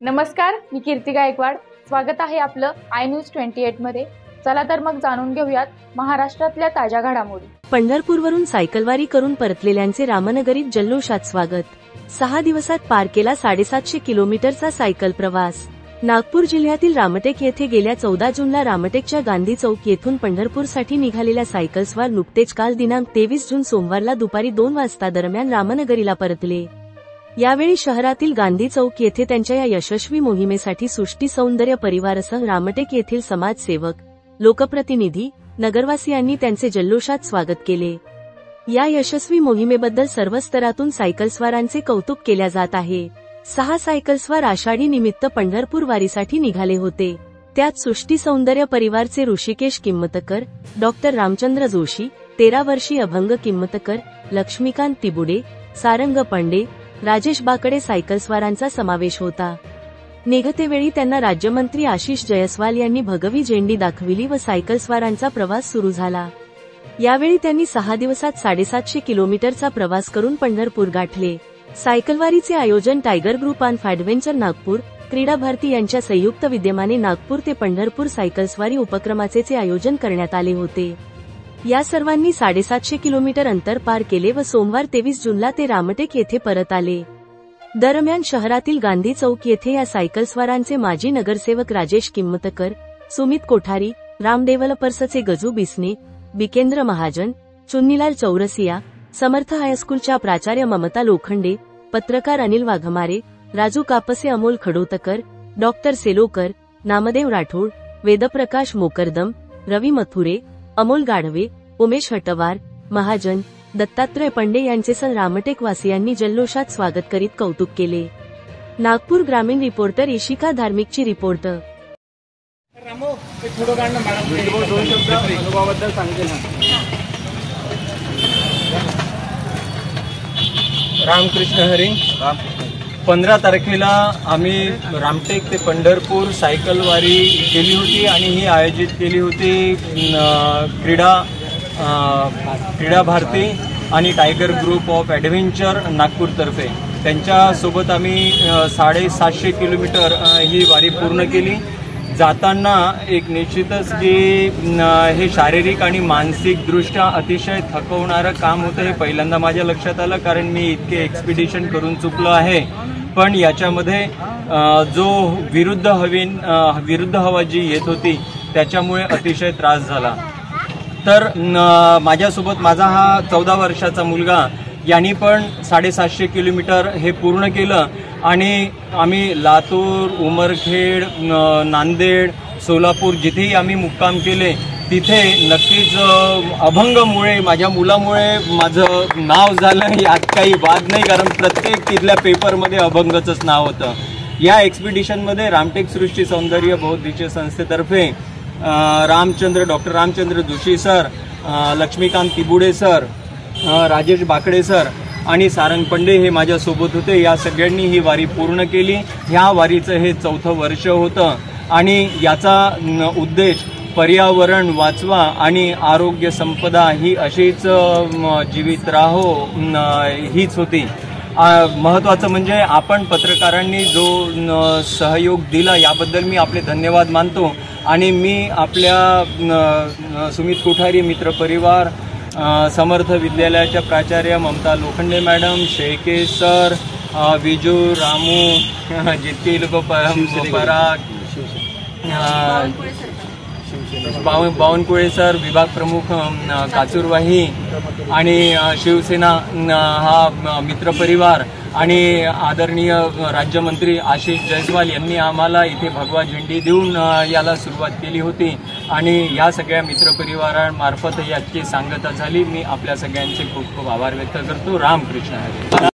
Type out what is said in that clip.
नमस्कार, मी कीर्ती गायकवाड। स्वागत आहे आपलं आय न्यूज 28 मध्ये। चला तर मग जाणून घेऊयात महाराष्ट्रातल्या ताज्या घडामोडी। पंढरपूरवरून सायकलवारी करून परतलेल्यांचे रामनगरीत जल्लोषात स्वागत। 6 दिवसात पार केला 750 किलोमीटरचा सायकल प्रवास। नागपूर जिल्ह्यातील रामटेक येथे गेल्या 14 जूनला रामटेकच्या गांधी चौक येथून पंढरपूरसाठी निघालेल्या सायकलस्वार नुकतेच काल दिनांक 23 जून सोमवारला दुपारी 2 वाजता दरम्यान रामनगरीला परतले। यावेळी शहरातील गांधी चौक येथे त्यांच्या या यशस्वी मोहिमेसाठी सृष्टी सौंदर्य परिवारासह रामटेक येथील समाजसेवक, लोकप्रतिनिधी, नगरवासियांनी त्यांचे जल्लोषात स्वागत केले। या यशस्वी मोहिमेबद्दल सर्व स्तरातून सायकलस्वारांचे कौतुक केले जात आहे। 6 सायकलस्वार आषाढी निमित्त पंढरपूर वारीसाठी निघाले होते। त्यात सृष्टी सौंदर्य परिवारचे ऋषिकेश किंमतकर, डॉक्टर रामचंद्र जोशी, 13 वर्षीय अभंग किंमतकर, लक्ष्मीकांत तिबुडे, सारंग पंडे, राजेश बाकडे सायकलस्वारांचा समावेश होता। निघतेवेळी त्यांना राज्यमंत्री आशिष जयस्वाल यांनी भगवी झेंडी दाखविली व सायकलस्वारांचा प्रवास सुरू झाला। यावेळी त्यांनी 6 दिवसात 750 किलोमीटरचा प्रवास करून पंढरपूर गाठले। सायकलवारीचे आयोजन tiger group of adventure Nagpur, क्रीडा भारती यांच्या संयुक्त विद्यमाने नागपूर ते पंढरपूर सायकलस्वारी उपक्रमाचे आयोजन करण्यात आले होते। या सर्वांनी 750 किलोमीटर अंतर पार केले व सोमवार 23 जूनला ते रामटेक येथे परत आले। दरम्यान शहरातील गांधी चौक येथे या सायकलस्वारांचे माजी नगरसेवक राजेश किंमतकर, सुमित कोठारी, राम डेव्हलपर्सचे गजू बिस्ने, बिकेंद्र महाजन, चुन्नीलाल चौरसिया, समर्थ हायस्कूलच्या प्राचार्य ममता लोखंडे, पत्रकार अनिल वाघमारे, राजू कापसे, अमोल खडोतकर, डॉक्टर सेलोकर, नामदेव राठोड, वेदप्रकाश मोकरदम, रवी मथुरे, अमोल गाढवे, उमेश हटवार, महाजन, दत्तात्रय पंडे यांचेसह रामटेक वासियांनी जल्लोषात स्वागत करीत कौतुक केले। नागपूर ग्रामीण रिपोर्टर इशिका धार्मिकची रिपोर्ट। रामकृष्ण हरी। 15 तारखेला आम्ही रामटेक ते पंढरपूर सायकलवारी केली होती आणि ही आयोजित केली होती क्रीडा भारती आणि टायगर ग्रुप ऑफ ॲडव्हेंचर नागपूरतर्फे। त्यांच्यासोबत आम्ही 750 किलोमीटर ही वारी पूर्ण केली। जाताना एक निश्चितच की हे शारीरिक आणि मानसिकदृष्ट्या अतिशय थकवणारं काम होतं हे पहिल्यांदा माझ्या लक्षात आलं, कारण मी इतके एक्सपिडिशन करून चुकलो आहे। पण याच्यामध्ये जो विरुद्ध हवा जी येत होती त्याच्यामुळे अतिशय त्रास झाला। तर माझ्यासोबत माझा हा 14 वर्षाचा मुलगा यांनी पण 750 किलोमीटर हे पूर्ण केलं आणि आम्ही लातूर, उमरखेड, नांदेड, सोलापूर जिथेही आम्ही मुक्काम केले तिथे नक्कीच अभंगमुळे, माझ्या मुलामुळे माझं नाव झालं यात काही वाद नाही, कारण प्रत्येक तिथल्या पेपरमध्ये अभंगचंच नाव होतं। या एक्सपिडिशनमध्ये रामटेक सृष्टी सौंदर्य बौद्धिक संस्थेतर्फे doctor Ramchandra Joshi sir, Laxmikant Tibude sir, Rajesh Bakde sir आणि सारंग पंडे हे माझ्यासोबत होते। या सगळ्यांनी ही वारी पूर्ण केली। ह्या वारीचं हे 4थं वर्ष होतं आणि याचा उद्देश पर्यावरण वाचवा आणि आरोग्य संपदा ही अशीच जीवित राहो हीच होती। महत्त्वाचं म्हणजे आपण पत्रकारांनी जो सहयोग दिला याबद्दल मी आपले धन्यवाद मानतो आणि मी आपल्या सुमित कोठारी मित्रपरिवार, समर्थ विद्यालयाच्या प्राचार्य ममता लोखंडे मॅडम, शेळके सर, विजू, रामू, जितके लोक पराग, बावनकुळे सर, विभाग प्रमुख काचूरवाही आणि शिवसेना हा मित्रपरिवार आणि आदरणीय राज्यमंत्री आशिष जयस्वाल यांनी आम्हाला इथे भगवा झेंडी देऊन याला सुरुवात केली होती आणि या सगळ्या मित्रपरिवारांमार्फत याची सांगता झाली। मी आपल्या सगळ्यांचे खूप खूप आभार व्यक्त करतो। रामकृष्ण हरी।